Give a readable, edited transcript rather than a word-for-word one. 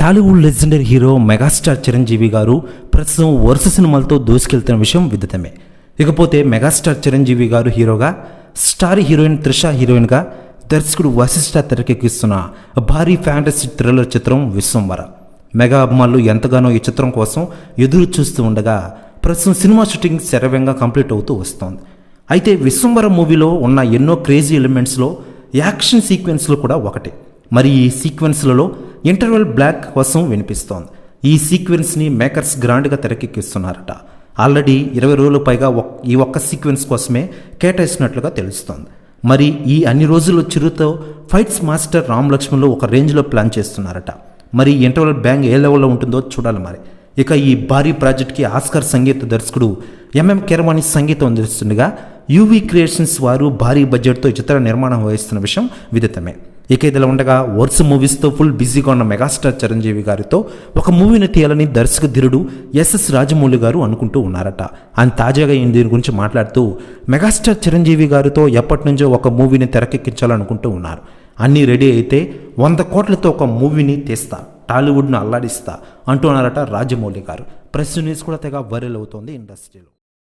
Tollywood legendary hero megastar Chiranjeevi గారు ప్రస్తుతం వరుస సినిమాలతో దూసుకెళ్తున్న విషయం విదితమే. ఇకపోతే మెగాస్టార్ చిరంజీవి గారు హీరోగా, స్టార్ హీరోయిన్ త్రిష హీరోయిన్గా దర్శకుడు వశిష్ఠ తెరకెక్కిస్తున్న భారీ ఫ్యాంటసీ థ్రిల్లర్ చిత్రం విశ్వంవర. మెగా అభిమానులు ఎంతగానో ఈ చిత్రం కోసం ఎదురు చూస్తూ ఉండగా ప్రస్తుతం సినిమా షూటింగ్ శరవేగంగా కంప్లీట్ అవుతూ వస్తోంది. అయితే విశ్వంవర మూవీలో ఉన్న ఎన్నో క్రేజీ ఎలిమెంట్స్లో యాక్షన్ సీక్వెన్స్లో కూడా ఒకటి. మరి ఈ సీక్వెన్స్లలో ఇంటర్వెల్ బ్లాక్ కోసం వినిపిస్తోంది. ఈ సీక్వెన్స్ని మేకర్స్ గ్రాండ్గా తెరకెక్కిస్తున్నారట. ఆల్రెడీ 20 రోజులు పైగా ఈ ఒక్క సీక్వెన్స్ కోసమే కేటాయిస్తున్నట్లుగా తెలుస్తోంది. మరి ఈ అన్ని రోజుల్లో చిరుతో ఫైట్స్ మాస్టర్ రామ్ లక్ష్మణ్లు ఒక రేంజ్లో ప్లాన్ చేస్తున్నారట. మరి ఇంటర్వెల్ బ్యాంగ్ ఏ లెవెల్లో ఉంటుందో చూడాలి. మరి ఇక ఈ భారీ ప్రాజెక్ట్కి ఆస్కార్ సంగీత దర్శకుడు ఎంఎం కీరవాణి సంగీతం అందిస్తుండగా యూవీ క్రియేషన్స్ వారు భారీ బడ్జెట్తో ఈ చిత్ర నిర్మాణం వహిస్తున్న విషయం విదితమే. ఇక ఇదిలా ఉండగా వరుస మూవీస్తో ఫుల్ బిజీగా ఉన్న మెగాస్టార్ చిరంజీవి గారితో ఒక మూవీని తీయాలని దర్శక ధీరుడు ఎస్ఎస్ రాజమౌళి గారు అనుకుంటూ ఉన్నారట. ఆయన తాజాగా దీని గురించి మాట్లాడుతూ మెగాస్టార్ చిరంజీవి గారితో ఎప్పటి నుంచో ఒక మూవీని తెరకెక్కించాలనుకుంటూ ఉన్నారు. అన్నీ రెడీ అయితే 100 కోట్లతో ఒక మూవీని తీస్తా, టాలీవుడ్ను అల్లాడిస్తా అంటున్నారట రాజమౌళి గారు. ప్రెస్ న్యూస్ కూడా తెగ వైరల్ అవుతోంది ఇండస్ట్రీలో.